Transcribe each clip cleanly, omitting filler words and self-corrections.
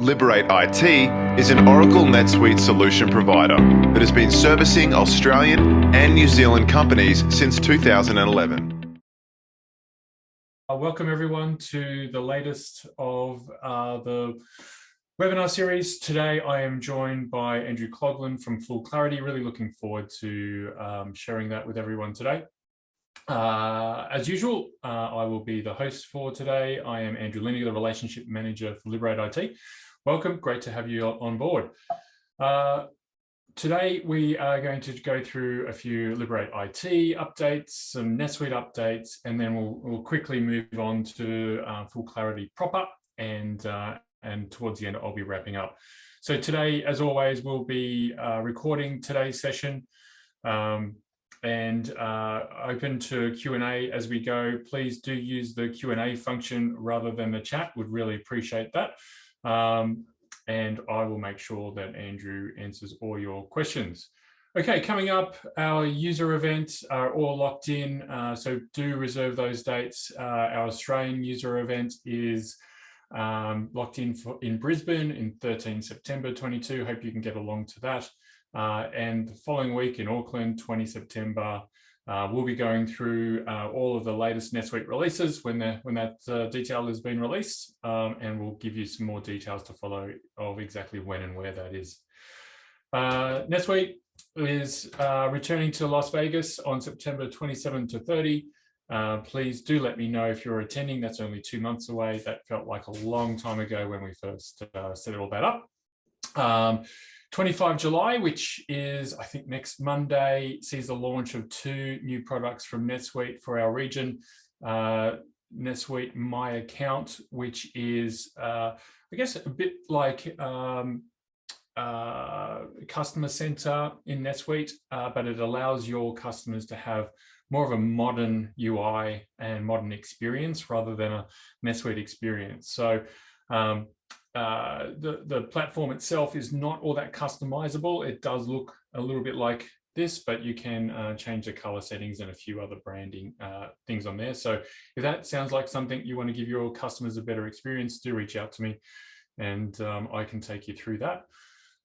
Liberate IT is an Oracle NetSuite solution provider that has been servicing Australian and New Zealand companies since 2011. Welcome everyone to the latest of the webinar series. Today I am joined by Andrew Coghlan from FullClarity. Really looking forward to sharing that with everyone today. As usual, I will be the host for today. I am Andrew Linear, the Relationship Manager for Liberate IT. Welcome, great to have you on board. Today we are going to go through a few Liberate IT updates, some NetSuite updates, and then we'll quickly move on to FullClarity proper, and towards the end I'll be wrapping up. So today, as always, we'll be recording today's session and open to Q&A as we go. Please do use the Q&A function rather than the chat. Would really appreciate that. And I will make sure that Andrew answers all your questions. Okay, coming up, our user events are all locked in, so do reserve those dates. Our Australian user event is locked in Brisbane in 13 September 22. Hope you can get along to that. And the following week in Auckland, 20 September, we'll be going through all of the latest NetSuite releases when that detail has been released, and we'll give you some more details to follow of exactly when and where that is. NetSuite is returning to Las Vegas on September 27 to 30. Please do let me know if you're attending. That's only 2 months away. That felt like a long time ago when we first set all that up. 25 July, which is, I think, next Monday, sees the launch of 2 new products from NetSuite for our region. NetSuite My Account, which is, I guess, a bit like Customer Center in NetSuite, but it allows your customers to have more of a modern UI and modern experience rather than a NetSuite experience. So the platform itself is not all that customizable. It does look a little bit like this, but you can change the color settings and a few other branding things on there. So if that sounds like something you want to give your customers a better experience, do reach out to me and I can take you through that.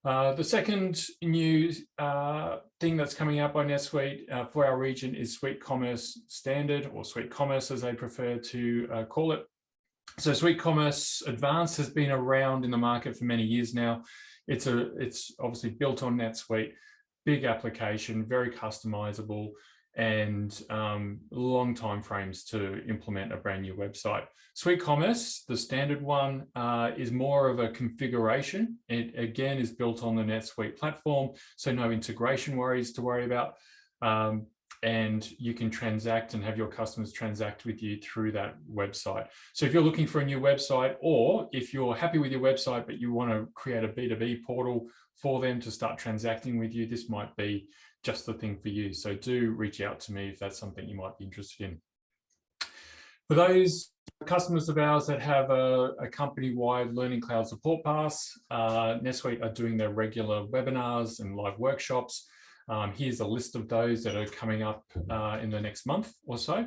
The second new thing that's coming out by NetSuite for our region is Suite Commerce Standard, or Suite Commerce as they prefer to call it. So Suite Commerce Advanced has been around in the market for many years now. It's obviously built on NetSuite, big application, very customizable, and long time frames to implement a brand new website. Suite Commerce, the standard one, is more of a configuration. It again is built on the NetSuite platform, so no integration worries to worry about. And you can transact and have your customers transact with you through that website. So if you're looking for a new website, or if you're happy with your website, but you want to create a B2B portal for them to start transacting with you, this might be just the thing for you. So do reach out to me if that's something you might be interested in. For those customers of ours that have a company-wide Learning Cloud Support Pass, NetSuite are doing their regular webinars and live workshops. Here's a list of those that are coming up in the next month or so.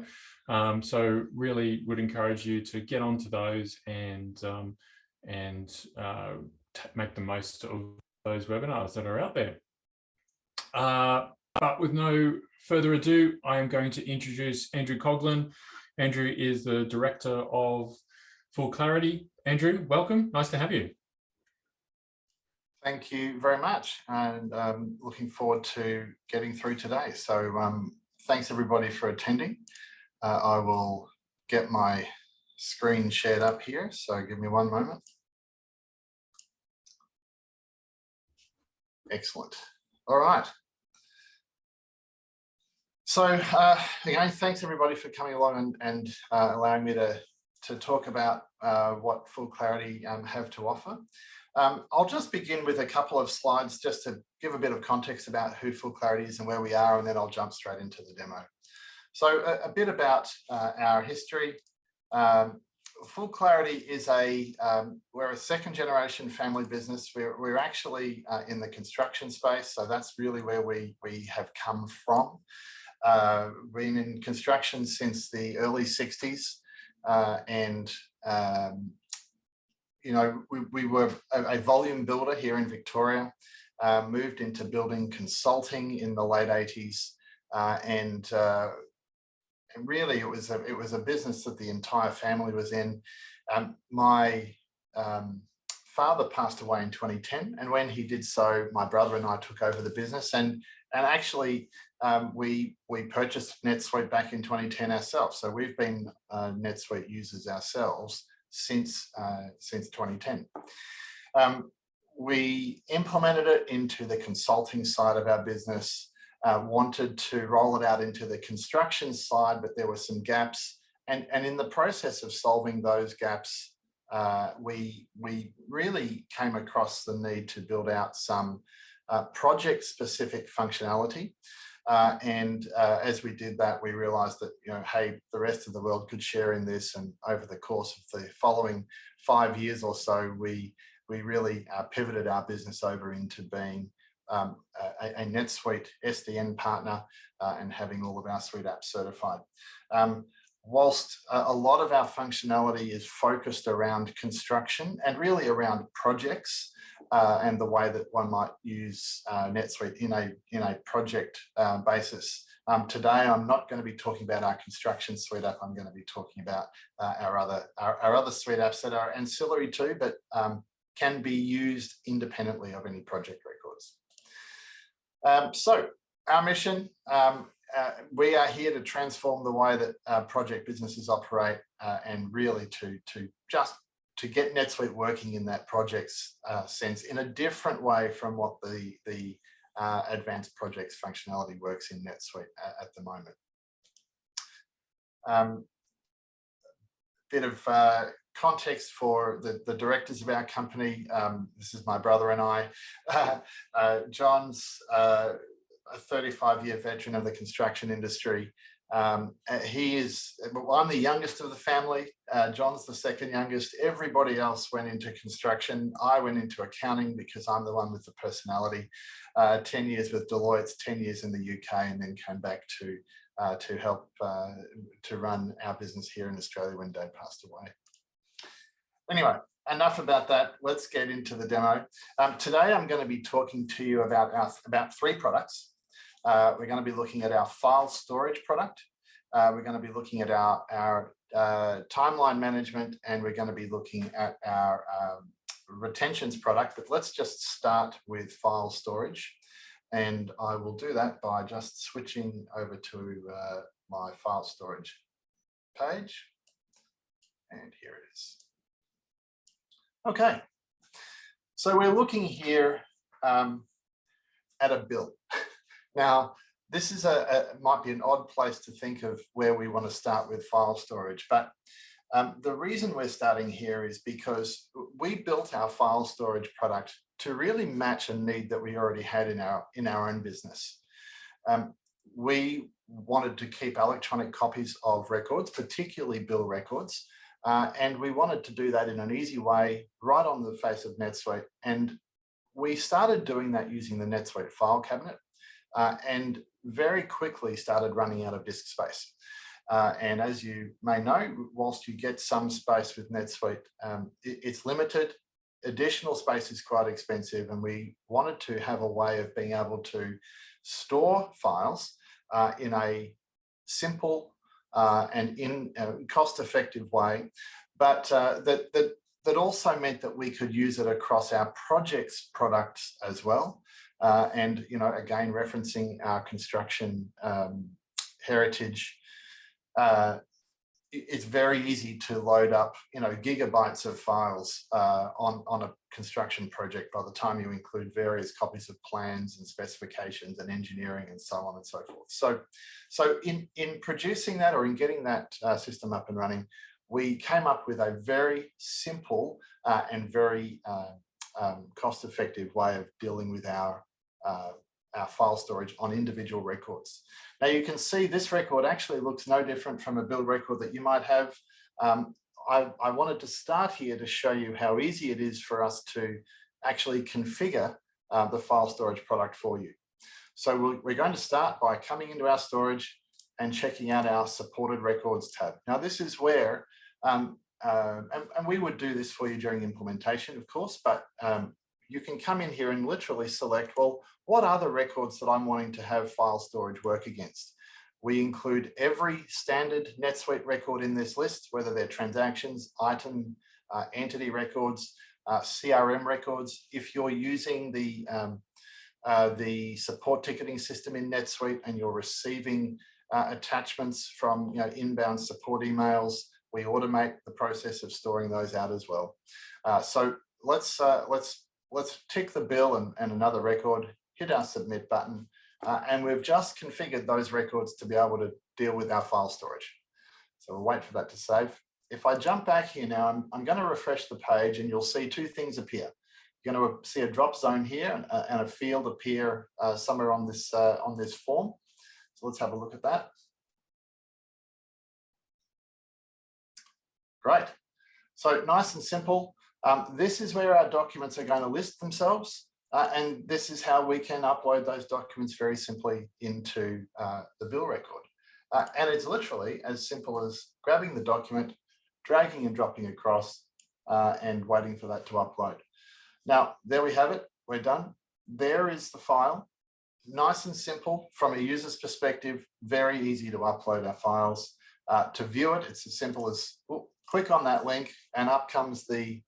So really would encourage you to get onto those and make the most of those webinars that are out there. But with no further ado, I am going to introduce Andrew Coghlan. Andrew is the Director of FullClarity. Andrew, welcome. Nice to have you. Thank you very much, and looking forward to getting through today. So thanks everybody for attending. I will get my screen shared up here, so give me one moment. Excellent. All right. So again, thanks everybody for coming along and allowing me to talk about what FullClarity have to offer. I'll just begin with a couple of slides just to give a bit of context about who FullClarity is and where we are, and then I'll jump straight into the demo. So a bit about our history. FullClarity is we're a second generation family business. We're actually in the construction space, so that's really where we have come from. Been in construction since the early 60s and we were a volume builder here in Victoria, moved into building consulting in the late 80s, and really it was a business that the entire family was in. My father passed away in 2010, and when he did so, my brother and I took over the business, and actually we purchased NetSuite back in 2010 ourselves. So we've been NetSuite users ourselves since 2010. We implemented it into the consulting side of our business, wanted to roll it out into the construction side, but there were some gaps. And in the process of solving those gaps, we really came across the need to build out some project-specific functionality. As we did that, we realized that, hey, the rest of the world could share in this. And over the course of the following 5 years or so, we really pivoted our business over into being a NetSuite SDN partner and having all of our suite apps certified. Whilst a lot of our functionality is focused around construction and really around projects and the way that one might use NetSuite in a project basis. Today, I'm not going to be talking about our construction suite app. I'm going to be talking about our other suite apps that are ancillary too, but can be used independently of any project records. So our mission, we are here to transform the way that project businesses operate and really to get NetSuite working in that projects sense in a different way from what the advanced projects functionality works in NetSuite at the moment. Bit of context for the directors of our company. This is my brother and I. John's a 35-year veteran of the construction industry. I'm the youngest of the family. John's the second youngest. Everybody else went into construction. I went into accounting because I'm the one with the personality. 10 years with Deloitte, 10 years in the UK, and then came back to help to run our business here in Australia when Dad passed away. Anyway, enough about that. Let's get into the demo. Today, I'm going to be talking to you about 3 products. We're going to be looking at our file storage product. We're going to be looking at our timeline management, and we're going to be looking at our retentions product. But let's just start with file storage. And I will do that by just switching over to my file storage page. And here it is. Okay. So we're looking here at a bill. Now, this is might be an odd place to think of where we want to start with file storage, but the reason we're starting here is because we built our file storage product to really match a need that we already had in our own business. We wanted to keep electronic copies of records, particularly bill records, and we wanted to do that in an easy way right on the face of NetSuite. And we started doing that using the NetSuite file cabinet. And very quickly started running out of disk space. And as you may know, whilst you get some space with NetSuite, it's limited. Additional space is quite expensive, and we wanted to have a way of being able to store files in a simple and in a cost-effective way, but that also meant that we could use it across our projects products as well. And, again, referencing our construction heritage, it's very easy to load up, gigabytes of files on a construction project by the time you include various copies of plans and specifications and engineering and so on and so forth. So in producing that or in getting that system up and running, we came up with a very simple and very cost-effective way of dealing with our file storage on individual records. Now you can see this record actually looks no different from a bill record that you might have. I wanted to start here to show you how easy it is for us to actually configure the file storage product for you. So we're going to start by coming into our storage and checking out our supported records tab. Now this is where and we would do this for you during implementation, of course, but you can come in here and literally select, well, what are the records that I'm wanting to have file storage work against? We include every standard NetSuite record in this list, whether they're transactions, item, entity records, CRM records. If you're using the support ticketing system in NetSuite and you're receiving attachments from inbound support emails, we automate the process of storing those out as well. So let's tick the bill and another record, hit our submit button, and we've just configured those records to be able to deal with our file storage. So we'll wait for that to save. If I jump back here now, I'm going to refresh the page and you'll see two things appear. You're going to see a drop zone here and a field appear somewhere on this form. So let's have a look at that. Great. So nice and simple. This is where our documents are going to list themselves. And this is how we can upload those documents very simply into the bill record. And it's literally as simple as grabbing the document, dragging and dropping across, and waiting for that to upload. Now, there we have it. We're done. There is the file. Nice and simple from a user's perspective, very easy to upload our files. To view it, it's as simple as click on that link and up comes the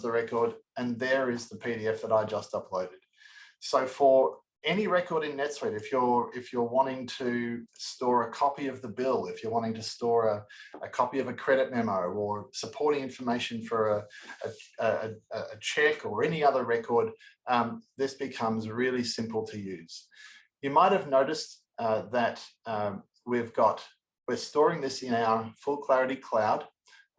record, and there is the PDF that I just uploaded. So for any record in NetSuite, if you're wanting to store a copy of the bill, if you're wanting to store a copy of a credit memo or supporting information for a check or any other record, this becomes really simple to use. You might have noticed that we're storing this in our FullClarity cloud.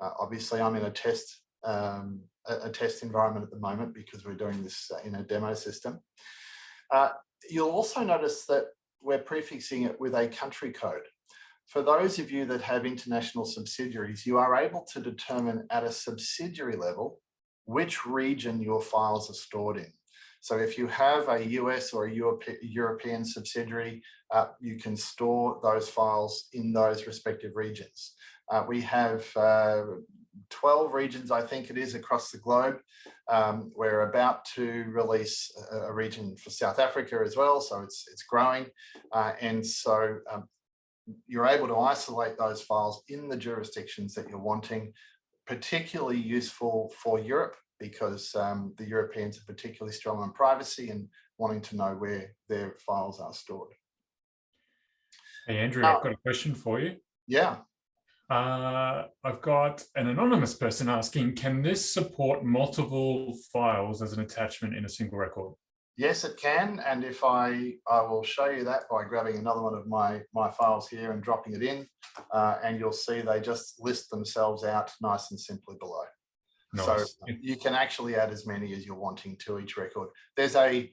Obviously, I'm in a test environment at the moment because we're doing this in a demo system. You'll also notice that we're prefixing it with a country code. For those of you that have international subsidiaries, you are able to determine at a subsidiary level which region your files are stored in. So if you have a US or a European subsidiary, you can store those files in those respective regions. We have 12 regions, I think it is, across the globe. We're about to release a region for South Africa as well, so it's growing. And so you're able to isolate those files in the jurisdictions that you're wanting, particularly useful for Europe because the Europeans are particularly strong on privacy and wanting to know where their files are stored. Hey, Andrew, I've got a question for you. Yeah. I've got an anonymous person asking, can this support multiple files as an attachment in a single record? Yes, it can. And if I will show you that by grabbing another one of my files here and dropping it in, and you'll see they just list themselves out nice and simply below. Nice. So you can actually add as many as you're wanting to each record. There's a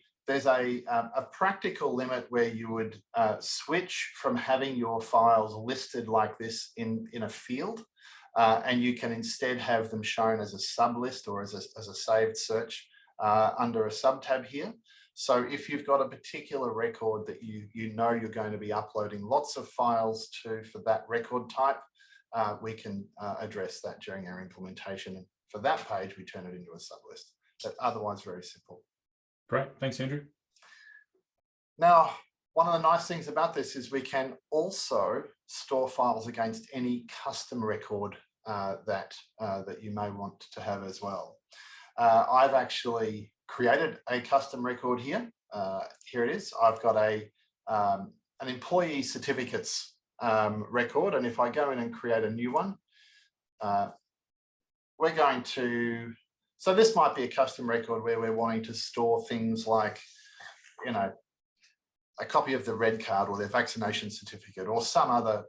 practical limit where you would switch from having your files listed like this in a field, and you can instead have them shown as a sub list or as a saved search under a sub tab here. So if you've got a particular record that you know you're going to be uploading lots of files to for that record type, we can address that during our implementation. And for that page, we turn it into a sub list, but otherwise very simple. Great, thanks, Andrew. Now, one of the nice things about this is we can also store files against any custom record that you may want to have as well. I've actually created a custom record here. Here it is. I've got an employee certificates record, and if I go in and create a new one, we're going to. So this might be a custom record where we're wanting to store things like, a copy of the red card or their vaccination certificate or some other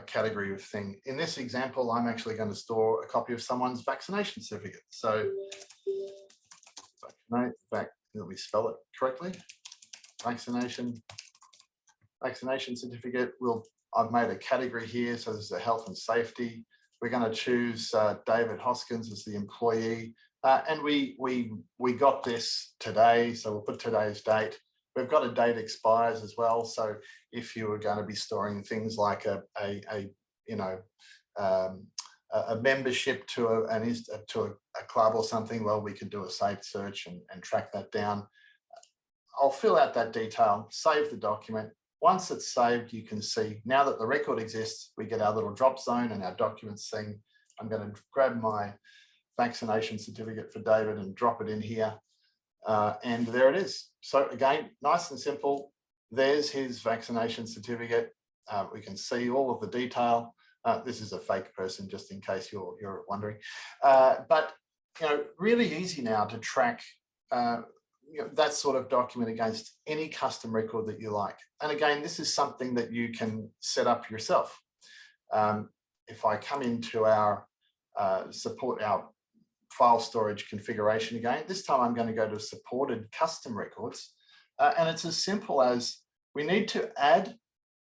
category of thing. In this example, I'm actually going to store a copy of someone's vaccination certificate. So, let me spell it correctly. Vaccination certificate. I've made a category here. So this is a health and safety. We're going to choose David Hoskins as the employee. And we got this today, so we'll put today's date. We've got a date expires as well. So if you were going to be storing things like a membership to a club or something, well, we could do a saved search and track that down. I'll fill out that detail, save the document. Once it's saved, you can see now that the record exists, we get our little drop zone and our documents thing. I'm going to grab my vaccination certificate for David and drop it in here. And there it is. So again, nice and simple. There's his vaccination certificate. We can see all of the detail. This is a fake person, just in case you're wondering. But really easy now to track that sort of document against any custom record that you like. And again, this is something that you can set up yourself. If I come into our support, our file storage configuration again, this time I'm going to go to supported custom records. And it's as simple as we need to add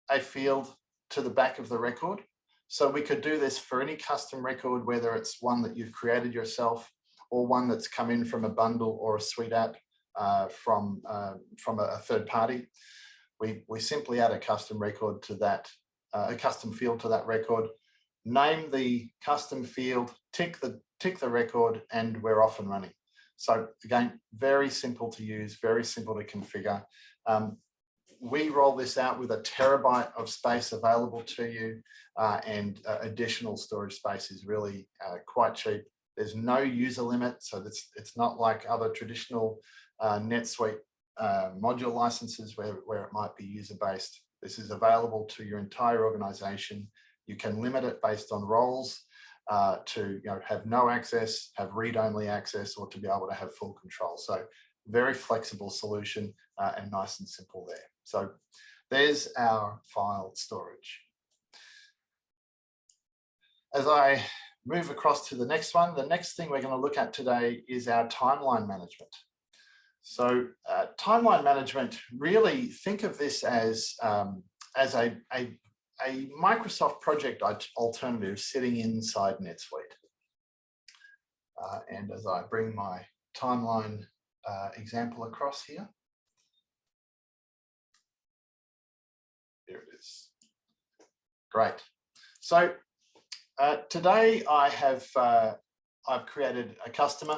a field to the back of the record. So we could do this for any custom record, whether it's one that you've created yourself or one that's come in from a bundle or a suite app from a third party. We simply add a custom record to that, a custom field to that record, name the custom field, tick the record, and we're off and running. So again, very simple to use, very simple to configure. We roll this out with 1 terabyte of space available to you, and additional storage space is really quite cheap. There's no user limit, so it's not like other traditional NetSuite module licenses where it might be user-based. This is available to your entire organization. You can limit it based on roles to have no access, have read-only access, or to be able to have full control. So very flexible solution and nice and simple there. So there's our file storage. As I move across to the next one, the next thing we're going to look at today is our timeline management. So timeline management, really think of this as a Microsoft project alternative sitting inside NetSuite. And as I bring my timeline example across here, here it is. Great. So today I've created a customer.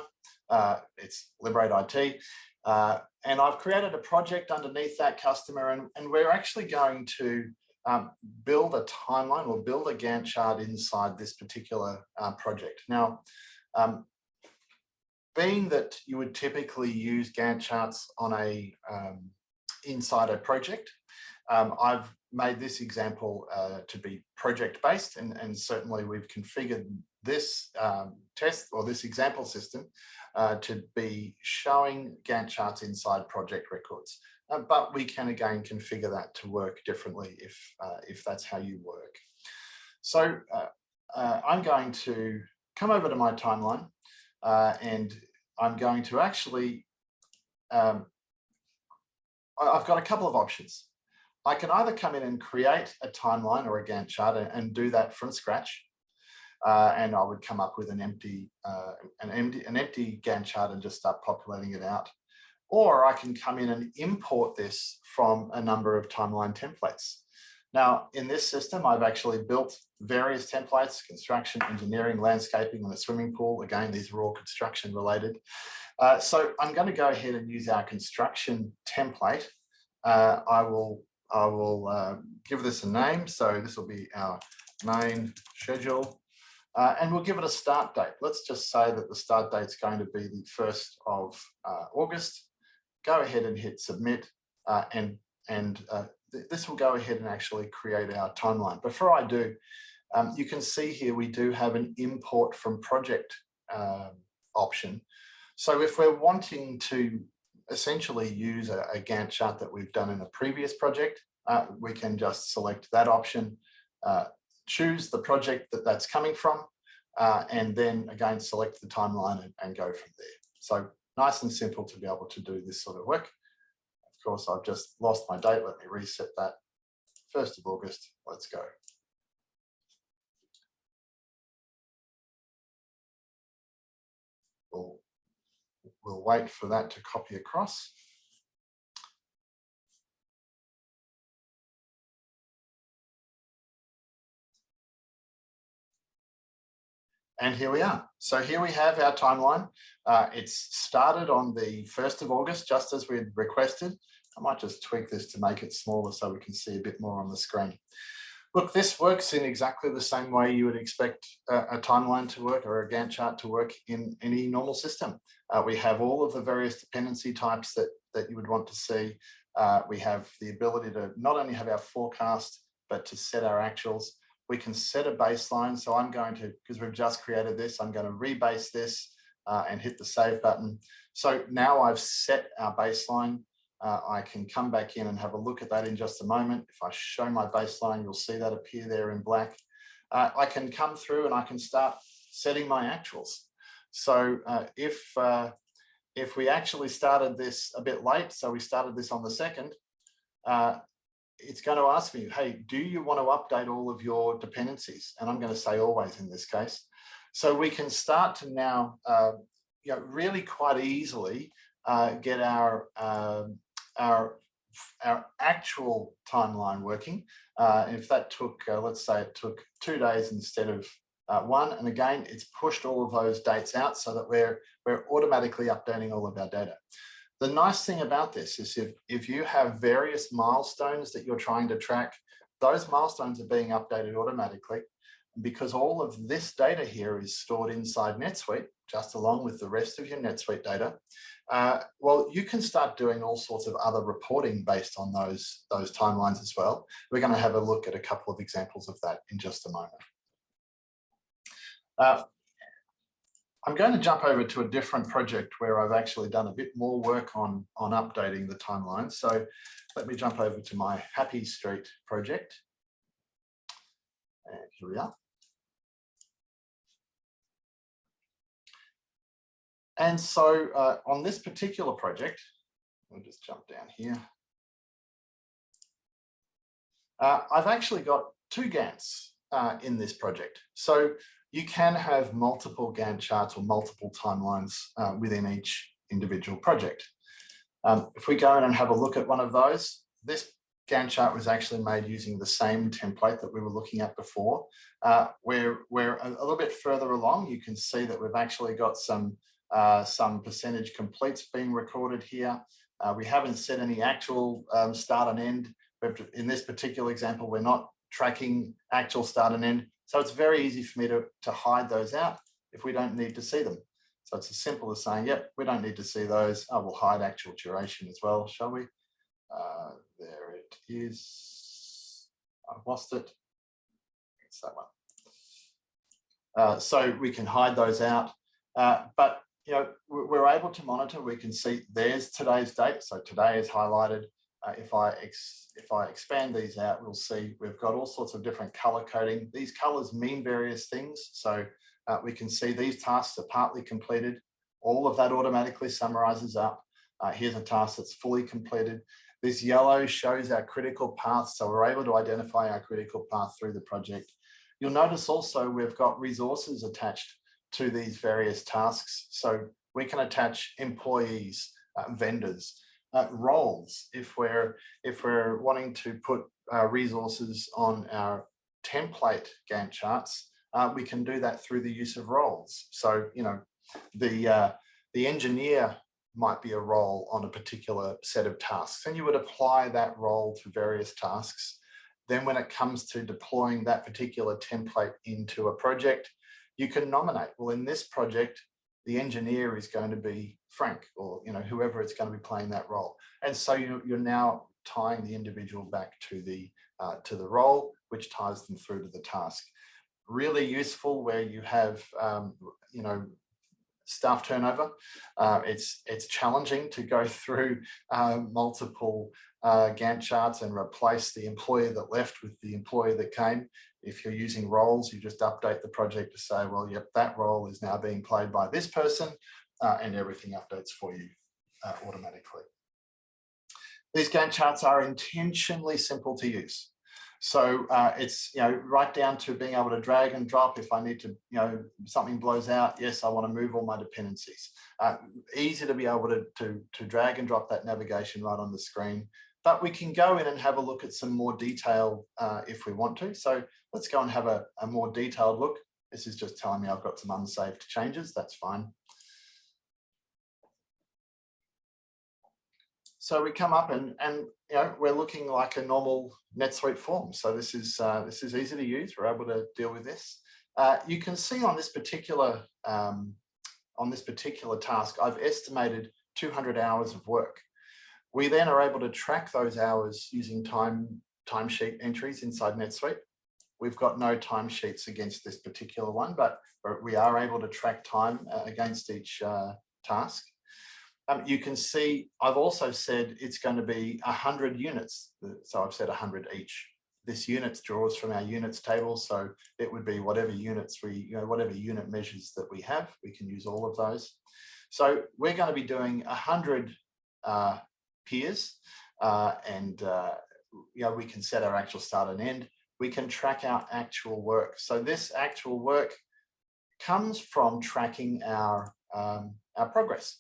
It's Liberate IT. And I've created a project underneath that customer, and we're actually going to build a timeline or build a Gantt chart inside this particular project. Now, being that you would typically use Gantt charts on inside a project, I've made this example to be project-based, and certainly we've configured this test or this example system to be showing Gantt charts inside project records. But we can again configure that to work differently if that's how you work. So I'm going to come over to my timeline and I'm going to actually, I've got a couple of options. I can either come in and create a timeline or a Gantt chart and do that from scratch. And I would come up with an empty Gantt chart and just start populating it out. Or I can come in and import this from a number of timeline templates. Now, in this system, I've actually built various templates: construction, engineering, landscaping, and a swimming pool. Again, these are all construction related. So I'm going to go ahead and use our construction template. I will give this a name. So this will be our main schedule. And we'll give it a start date. Let's just say that the start date's going to be the 1st of August. Go ahead and hit submit, and this will go ahead and actually create our timeline. Before I do, you can see here we do have an import from project option. So if we're wanting to essentially use a Gantt chart that we've done in a previous project, we can just select that option, choose the project that's coming from, and then again select the timeline and go from there. So nice and simple to be able to do this sort of work. Of course, I've just lost my date. Let me reset that. 1st of August, let's go. We'll wait for that to copy across. And here we are. So here we have our timeline. It's started on the 1st of August, just as we had requested. I might just tweak this to make it smaller so we can see a bit more on the screen. Look, this works in exactly the same way you would expect a timeline to work or a Gantt chart to work in any normal system. We have all of the various dependency types that you would want to see. We have the ability to not only have our forecast, but to set our actuals. We can set a baseline. So I'm going to, because we've just created this, I'm going to rebase this and hit the save button. So now I've set our baseline. I can come back in and have a look at that in just a moment. If I show my baseline, you'll see that appear there in black. I can come through and I can start setting my actuals. So if we actually started this a bit late, so we started this on the 2nd, it's going to ask me, hey, do you want to update all of your dependencies? And I'm going to say always in this case. So we can start to now, really quite easily get our actual timeline working. If that took, let's say it took 2 days instead of 1, and again, it's pushed all of those dates out so that we're automatically updating all of our data. The nice thing about this is if you have various milestones that you're trying to track, those milestones are being updated automatically. Because all of this data here is stored inside NetSuite, just along with the rest of your NetSuite data, well, you can start doing all sorts of other reporting based on those timelines as well. We're going to have a look at a couple of examples of that in just a moment. I'm going to jump over to a different project where I've actually done a bit more work on updating the timeline. So let me jump over to my Happy Street project. And here we are. And so on this particular project, we'll just jump down here. I've actually got 2 Gantts in this project. So you can have multiple Gantt charts or multiple timelines within each individual project. If we go in and have a look at one of those, this Gantt chart was actually made using the same template that we were looking at before. We're a little bit further along. You can see that we've actually got some percentage completes being recorded here. We haven't set any actual start and end. In this particular example, we're not tracking actual start and end. So it's very easy for me to hide those out if we don't need to see them. So it's as simple as saying, yep, we don't need to see those. I will hide actual duration as well, shall we? There it is. I've lost it. It's that one. So we can hide those out. But we're able to monitor. We can see there's today's date. So today is highlighted. If I expand these out, we'll see we've got all sorts of different color coding. These colors mean various things. So we can see these tasks are partly completed. All of that automatically summarizes up. Here's a task that's fully completed. This yellow shows our critical path. So we're able to identify our critical path through the project. You'll notice also we've got resources attached to these various tasks. So we can attach employees, vendors, roles. If we're wanting to put resources on our template Gantt charts, we can do that through the use of roles. So the engineer might be a role on a particular set of tasks, and you would apply that role to various tasks. Then when it comes to deploying that particular template into a project, you can nominate, well, in this project, the engineer is going to be Frank, or whoever it's going to be playing that role. And so you're now tying the individual back to the role, which ties them through to the task. Really useful where you have staff turnover. It's challenging to go through multiple Gantt charts and replace the employee that left with the employee that came. If you're using roles, you just update the project to say, well, yep, that role is now being played by this person, and everything updates for you automatically. These Gantt charts are intentionally simple to use. So it's right down to being able to drag and drop if I need to, something blows out. Yes, I want to move all my dependencies. Easy to be able to drag and drop that navigation right on the screen. But we can go in and have a look at some more detail if we want to. So let's go and have a more detailed look. This is just telling me I've got some unsaved changes. That's fine. So we come up and you know, we're looking like a normal NetSuite form. So this is easy to use. We're able to deal with this. You can see on this particular task, I've estimated 200 hours of work. We then are able to track those hours using timesheet entries inside NetSuite. We've got no timesheets against this particular one, but we are able to track time against each task. You can see I've also said it's going to be 100 units. So I've said 100 each. This units draws from our units table. So it would be whatever units whatever unit measures that we have, we can use all of those. So we're going to be doing 100 peers we can set our actual start and end. We can track our actual work. So this actual work comes from tracking our progress.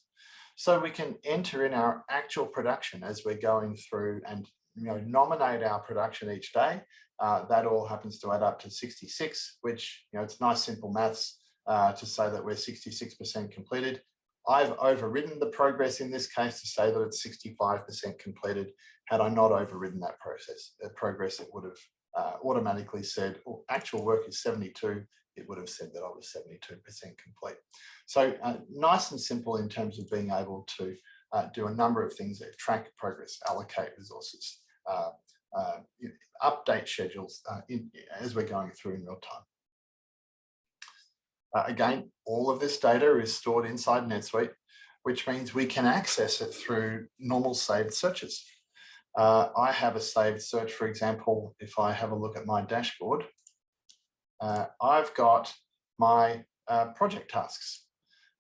So we can enter in our actual production as we're going through and nominate our production each day. That all happens to add up to 66, which it's nice simple maths to say that we're 66% completed. I've overridden the progress in this case to say that it's 65% completed. Had I not overridden that progress, it would have automatically said, oh, actual work is 72. It would have said that I was 72% complete. So nice and simple in terms of being able to do a number of things that track progress, allocate resources, update schedules as we're going through in real time. Again, all of this data is stored inside NetSuite, which means we can access it through normal saved searches. I have a saved search, for example, if I have a look at my dashboard, I've got my project tasks.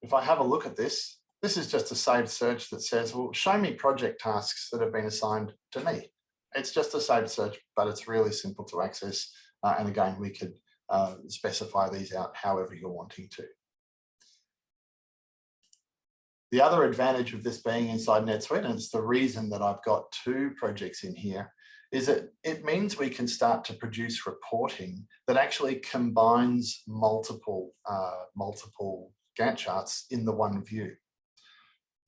If I have a look at this, this is just a saved search that says, well, show me project tasks that have been assigned to me. It's just a saved search, but it's really simple to access. And again, we could specify these out however you're wanting to. The other advantage of this being inside NetSuite, and it's the reason that I've got 2 projects in here, is that it means we can start to produce reporting that actually combines multiple Gantt charts in the one view.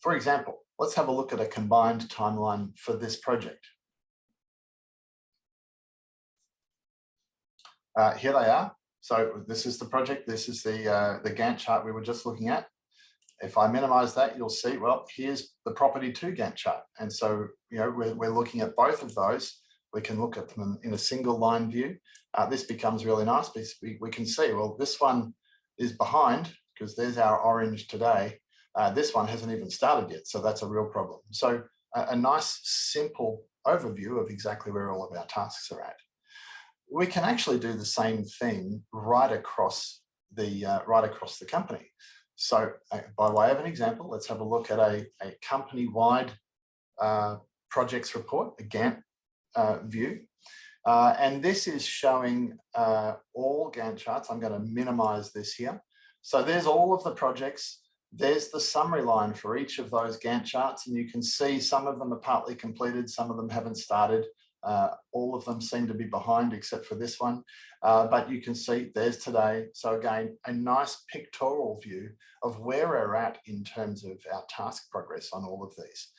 For example, let's have a look at a combined timeline for this project. Here they are. So this is the project. This is the Gantt chart we were just looking at. If I minimize that, you'll see, well, here's the property 2 Gantt chart. And so, we're looking at both of those. We can look at them in a single line view. This becomes really nice because we can see, well, this one is behind because there's our orange today. This one hasn't even started yet. So that's a real problem. So a nice, simple overview of exactly where all of our tasks are at. We can actually do the same thing right across the company. So by way of an example, let's have a look at a company-wide projects report, a Gantt view. And this is showing all Gantt charts. I'm going to minimize this here. So there's all of the projects. There's the summary line for each of those Gantt charts. And you can see some of them are partly completed. Some of them haven't started. All of them seem to be behind except for this one, but you can see there's today. So again, a nice pictorial view of where we're at in terms of our task progress on all of these.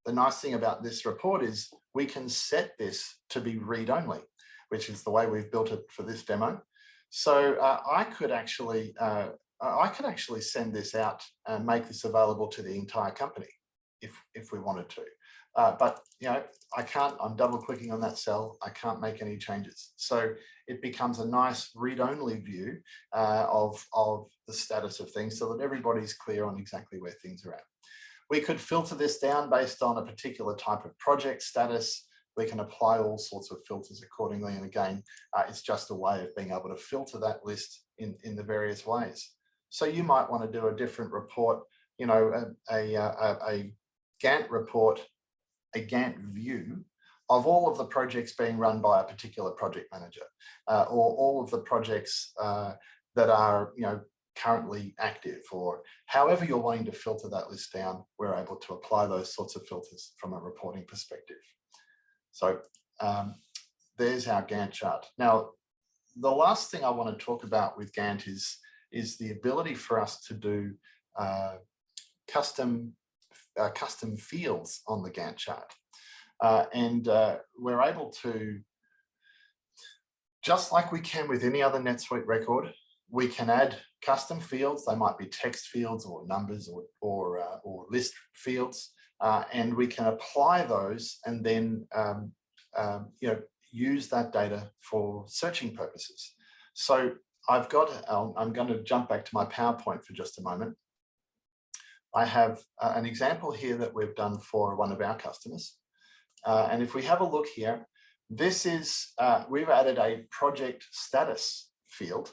The nice thing about this report is we can set this to be read-only, which is the way we've built it for this demo. So I could actually send this out and make this available to the entire company if we wanted to. But I can't, I'm double clicking on that cell. I can't make any changes. So it becomes a nice read-only view of the status of things so that everybody's clear on exactly where things are at. We could filter this down based on a particular type of project status. We can apply all sorts of filters accordingly. And again, it's just a way of being able to filter that list in the various ways. So you might want to do a different report, a Gantt report, a Gantt view of all of the projects being run by a particular project manager, or all of the projects that are currently active, or however you're wanting to filter that list down, we're able to apply those sorts of filters from a reporting perspective. So there's our Gantt chart. Now, the last thing I want to talk about with Gantt is the ability for us to do custom fields on the Gantt chart. We're able to, just like we can with any other NetSuite record, we can add custom fields. They might be text fields or numbers or list fields, and we can apply those and then use that data for searching purposes. So I'm going to jump back to my PowerPoint for just a moment. I have an example here that we've done for one of our customers. And if we have a look here, this is, we've added a project status field.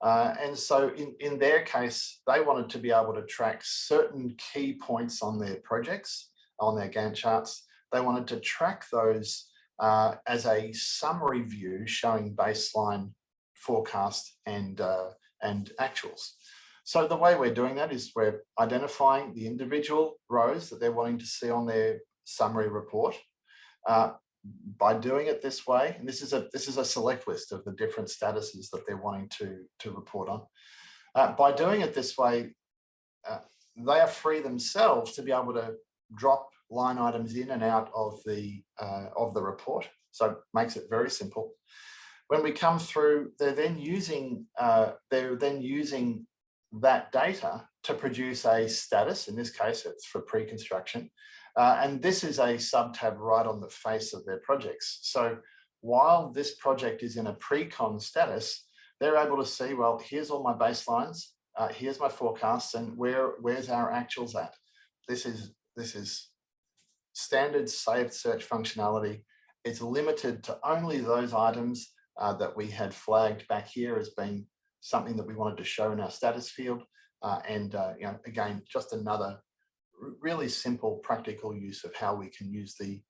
And so in their case, they wanted to be able to track certain key points on their projects, on their Gantt charts. They wanted to track those as a summary view showing baseline, forecast, and actuals. So the way we're doing that is we're identifying the individual rows that they're wanting to see on their summary report. By doing it this way, and this is a select list of the different statuses that they're wanting to report on. By doing it this way, they are free themselves to be able to drop line items in and out of the report. So it makes it very simple. When we come through, they're then using that data to produce a status. In this case, it's for pre-construction. And this is a sub-tab right on the face of their projects. So while this project is in a pre-con status, they're able to see, well, here's all my baselines, here's my forecasts, and where's our actuals at. This is standard saved search functionality. It's limited to only those items that we had flagged back here as being something that we wanted to show in our status field. Again, just another really simple, practical use of how we can use the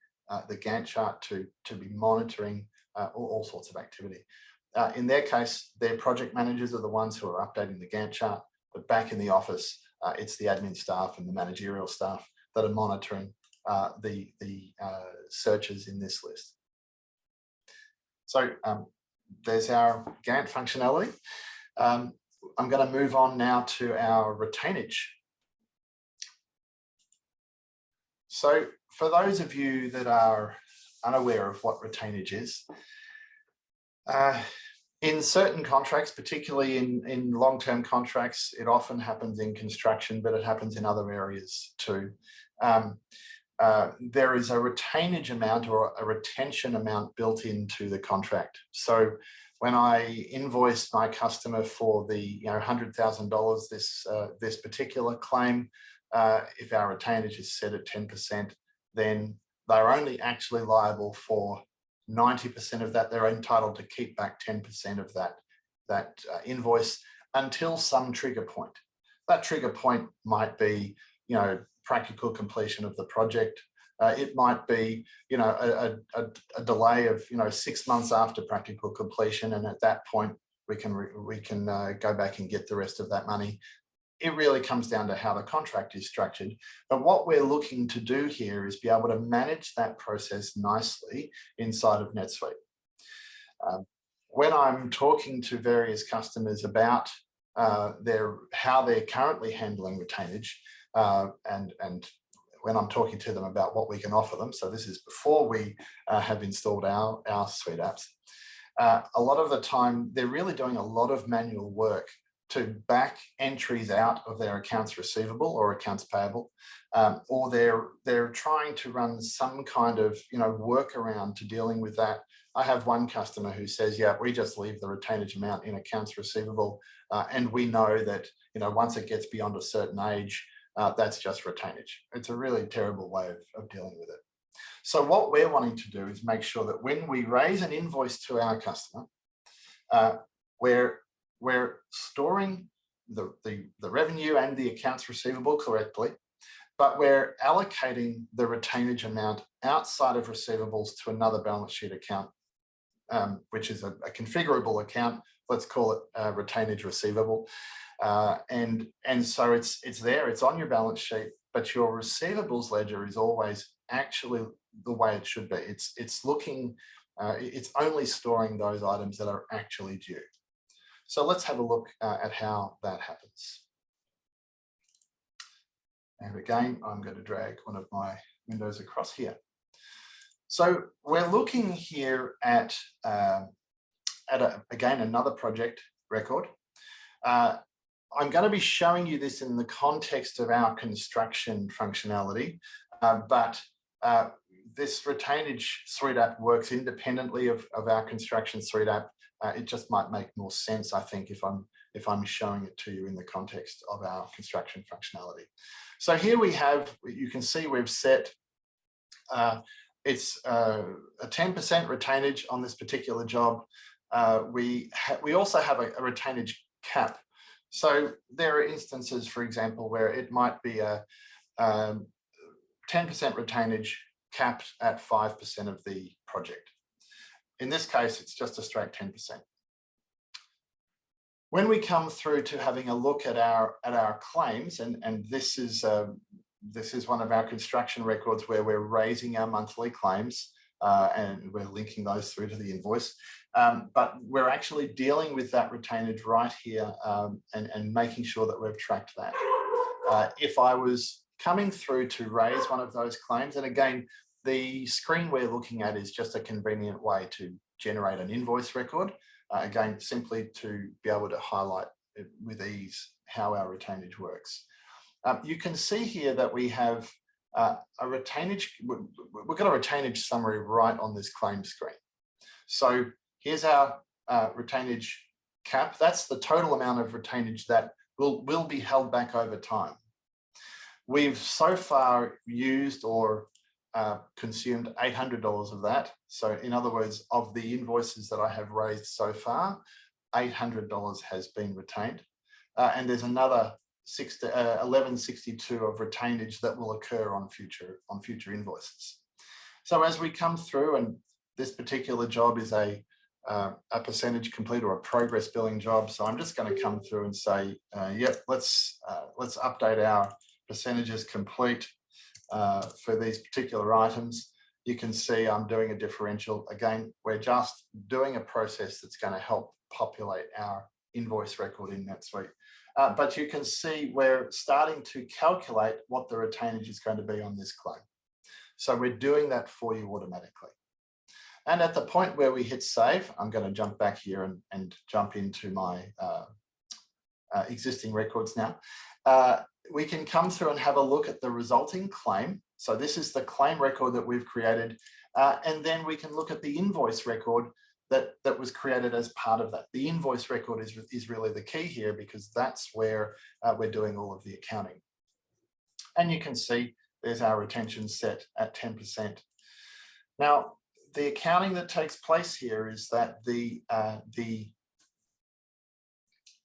Gantt chart to be monitoring all sorts of activity. In their case, their project managers are the ones who are updating the Gantt chart, but back in the office, it's the admin staff and the managerial staff that are monitoring the searches in this list. So there's our Gantt functionality. I'm going to move on now to our retainage. So for those of you that are unaware of what retainage is, in certain contracts, particularly in long-term contracts, it often happens in construction, but it happens in other areas too. There is a retainage amount or a retention amount built into the contract. So when I invoice my customer for the $100,000 this particular claim, if our retainage is set at 10%, then they're only actually liable for 90% of that. They're entitled to keep back 10% of that invoice until some trigger point. That trigger point might be, practical completion of the project. It might be, a delay of 6 months after practical completion, and at that point we can go back and get the rest of that money. It really comes down to how the contract is structured. But what we're looking to do here is be able to manage that process nicely inside of NetSuite. When I'm talking to various customers about how they're currently handling retainage, and when I'm talking to them about what we can offer them, so this is before we have installed our suite apps, a lot of the time they're really doing a lot of manual work to back entries out of their accounts receivable or accounts payable, or they're trying to run some kind of workaround to dealing with that. I have one customer who says, yeah, we just leave the retainage amount in accounts receivable, and we know that once it gets beyond a certain age, that's just retainage. It's a really terrible way of dealing with it. So what we're wanting to do is make sure that when we raise an invoice to our customer, we're storing the revenue and the accounts receivable correctly, but we're allocating the retainage amount outside of receivables to another balance sheet account, which is a configurable account. Let's call it retainage receivable. And so it's there, it's on your balance sheet, but your receivables ledger is always actually the way it should be. It's looking It's only storing those items that are actually due. So let's have a look at how that happens. And again, I'm going to drag one of my windows across here. So we're looking here at again, another project record. I'm going to be showing you this in the context of our construction functionality, but this Retainage Suite app works independently of our construction Suite app. It just might make more sense, I think, if I'm showing it to you in the context of our construction functionality. So here we have, you can see we've set, it's a 10% retainage on this particular job. We also have a retainage cap. So there are instances, for example, where it might be a 10% retainage capped at 5% of the project. In this case, it's just a straight 10%. When we come through to having a look at our claims, and this is one of our construction records where we're raising our monthly claims, and we're linking those through to the invoice. But we're actually dealing with that retainage right here, and making sure that we've tracked that. If I was coming through to raise one of those claims, and again, the screen we're looking at is just a convenient way to generate an invoice record. Again, simply to be able to highlight with ease how our retainage works. You can see here that we have a retainage, we've got a retainage summary right on this claim screen. So here's our retainage cap. That's the total amount of retainage that will be held back over time. We've so far used or consumed $800 of that. So in other words, of the invoices that I have raised so far, $800 has been retained. And there's another $1162 of retainage that will occur on future invoices. So as we come through, and this particular job is a percentage complete or a progress billing job. So I'm just going to come through and say, yep, let's update our percentages complete for these particular items. You can see I'm doing a differential. Again, we're just doing a process that's going to help populate our invoice record in NetSuite. But you can see we're starting to calculate what the retainage is going to be on this claim. So we're doing that for you automatically. And at the point where we hit save, I'm going to jump back here and jump into my existing records now. We can come through and have a look at the resulting claim. So this is the claim record that we've created. And then we can look at the invoice record that was created as part of that. The invoice record is really the key here, because that's where we're doing all of the accounting. And you can see there's our retention set at 10%. Now, the accounting that takes place here is that the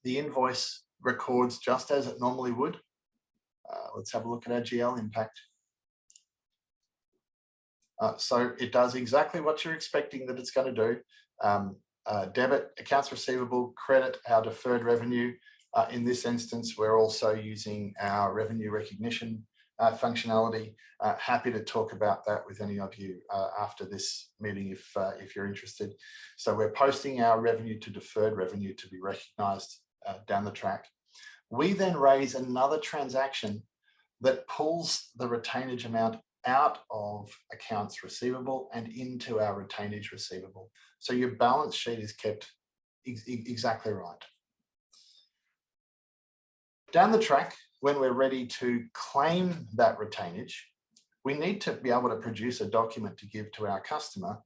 invoice records just as it normally would. Let's have a look at our GL impact. So it does exactly what you're expecting that it's going to do. Debit, accounts receivable, credit, our deferred revenue. In this instance, we're also using our revenue recognition functionality. Happy to talk about that with any of you after this meeting if you're interested. So we're posting our revenue to deferred revenue to be recognized down the track. We then raise another transaction that pulls the retainage amount out of accounts receivable and into our retainage receivable. So your balance sheet is kept exactly right. Down the track, when we're ready to claim that retainage, we need to be able to produce a document to give to our customer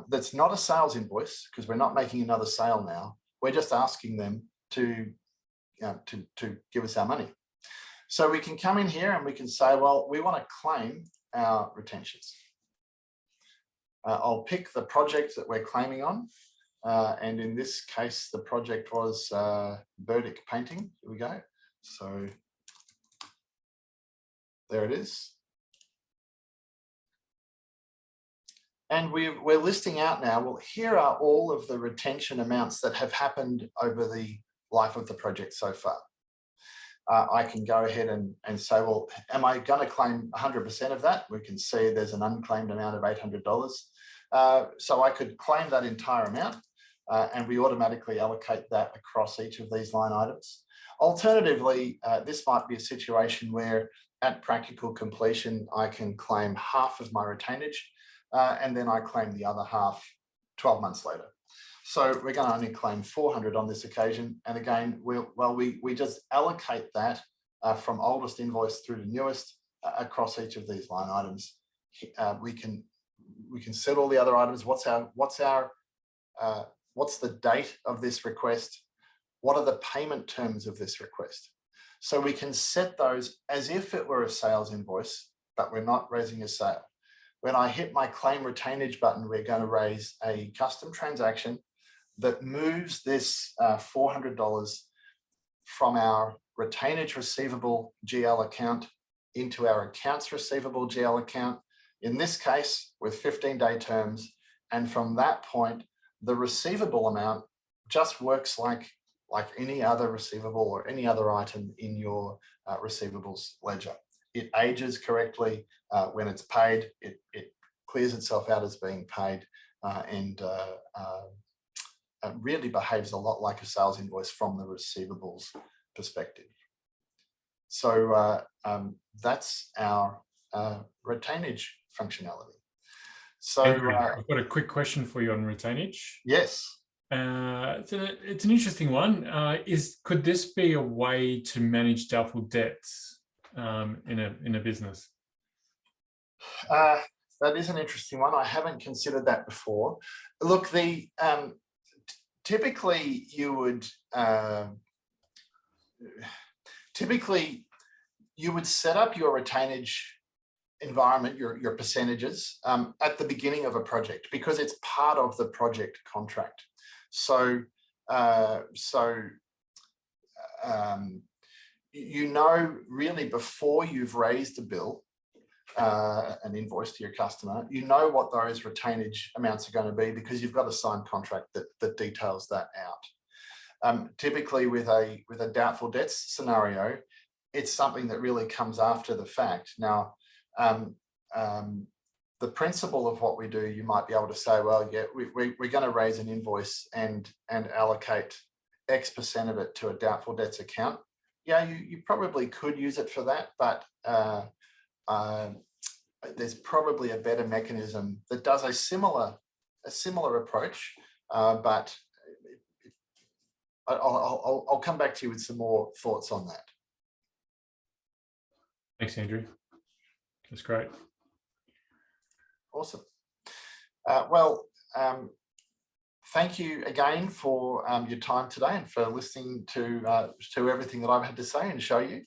that's not a sales invoice, because we're not making another sale now. We're just asking them to give us our money. So we can come in here and we can say, well, we want to claim our retentions. I'll pick the project that we're claiming on. And in this case, the project was Burdick Painting. Here we go. So there it is. And we're listing out now, well, here are all of the retention amounts that have happened over the life of the project so far. I can go ahead and say, well, am I going to claim 100% of that? We can see there's an unclaimed amount of $800. So I could claim that entire amount and we automatically allocate that across each of these line items. Alternatively, this might be a situation where at practical completion, I can claim half of my retainage and then I claim the other half 12 months later. So we're going to only claim 400 on this occasion. And again, we just allocate that from oldest invoice through to newest across each of these line items. We can set all the other items. What's the date of this request? What are the payment terms of this request? So we can set those as if it were a sales invoice, but we're not raising a sale. When I hit my claim retainage button, we're going to raise a custom transaction that moves this $400 from our retainage receivable GL account into our accounts receivable GL account, in this case with 15-day terms. And from that point, the receivable amount just works like any other receivable or any other item in your receivables ledger. It ages correctly when it's paid. It clears itself out as being paid and really behaves a lot like a sales invoice from the receivables perspective. So that's our retainage functionality. So Andrew, I've got a quick question for you on retainage. Yes. It's an interesting one. Could this be a way to manage doubtful debts in a business? That is an interesting one. I haven't considered that before. Look, typically you would set up your retainage environment, your percentages at the beginning of a project because it's part of the project contract. So you know, really before you've raised a bill, an invoice to your customer, you know what those retainage amounts are going to be because you've got a signed contract that details that out. Typically with a doubtful debts scenario, it's something that really comes after the fact. Now, the principle of what we do, you might be able to say, well, yeah, we're going to raise an invoice and allocate X percent of it to a doubtful debts account. Yeah, you probably could use it for that, but there's probably a better mechanism that does a similar approach, but I'll come back to you with some more thoughts on that. Thanks, Andrew. That's great. Awesome. Thank you again for your time today and for listening to everything that I've had to say and show you.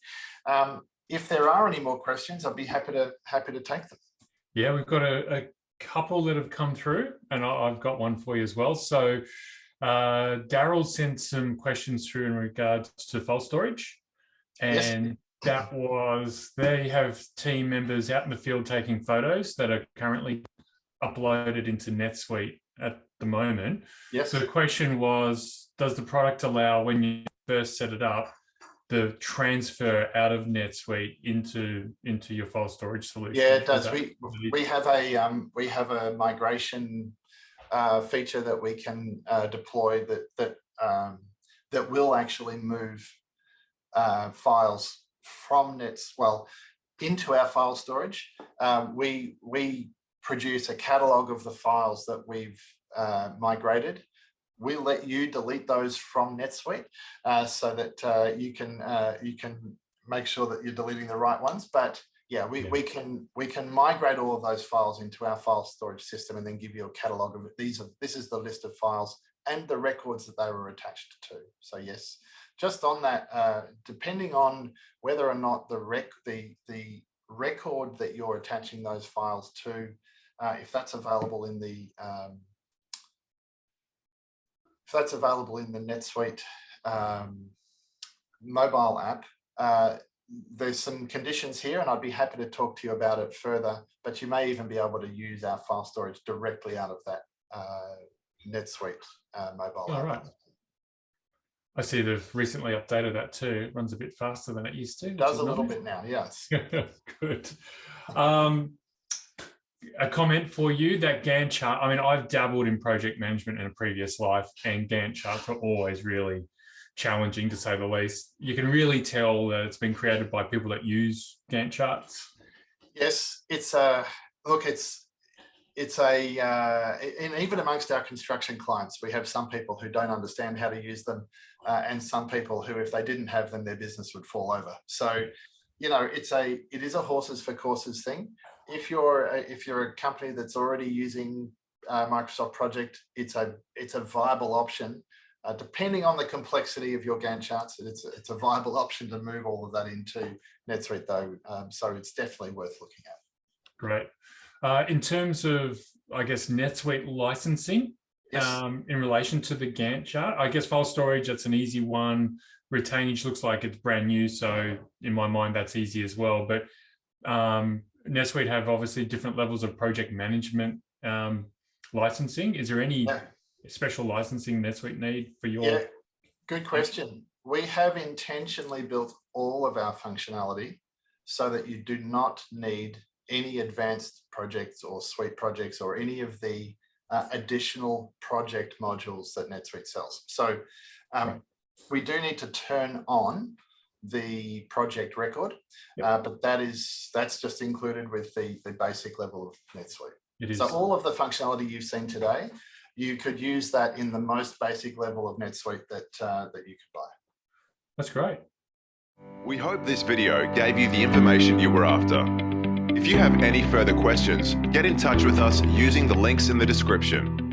If there are any more questions, I'd be happy to take them. Yeah, we've got a couple that have come through, and I've got one for you as well. So Daryl sent some questions through in regards to file storage, and yes. That was, they have team members out in the field taking photos that are currently uploaded into NetSuite at the moment. Yes. So the question was, does the product allow, when you first set it up, the transfer out of NetSuite into your file storage solution? Yeah, it does. We have a migration feature that we can deploy that will actually move files from into our file storage. We produce a catalog of the files that we've migrated. We'll let you delete those from NetSuite so that you can make sure that you're deleting the right ones. But yeah, we can migrate all of those files into our file storage system and then give you a catalog of it. This is the list of files and the records that they were attached to. So yes, just on that, depending on whether or not the record that you're attaching those files to, if that's available in the NetSuite mobile app, there's some conditions here, and I'd be happy to talk to you about it further, but you may even be able to use our file storage directly out of that NetSuite mobile app. Right. I see they've recently updated that too. It runs a bit faster than it used to. It does a little bit now, yes. Good. a comment for you, that Gantt chart. I mean, I've dabbled in project management in a previous life, and Gantt charts are always really challenging, to say the least. You can really tell that it's been created by people that use Gantt charts. Yes, it's a look. And even amongst our construction clients, we have some people who don't understand how to use them, and some people who, if they didn't have them, their business would fall over. So, you know, it is a horses for courses thing. If you're a company that's already using Microsoft Project, it's a viable option. Depending on the complexity of your Gantt charts, it's a viable option to move all of that into NetSuite, though. So it's definitely worth looking at. Great. In terms of, I guess, NetSuite licensing, yes. In relation to the Gantt chart, I guess file storage, that's an easy one. Retainage looks like it's brand new, so in my mind, that's easy as well. But NetSuite have obviously different levels of project management licensing. Is there any special licensing NetSuite need for your? Yeah, good question. We have intentionally built all of our functionality so that you do not need any advanced projects or suite projects or any of the additional project modules that NetSuite sells. So we do need to turn on the project record, but that's just included with the basic level of NetSuite. It is. So all of the functionality you've seen today, you could use that in the most basic level of NetSuite that you could buy. That's great. We hope this video gave you the information you were after. If you have any further questions, get in touch with us using the links in the description.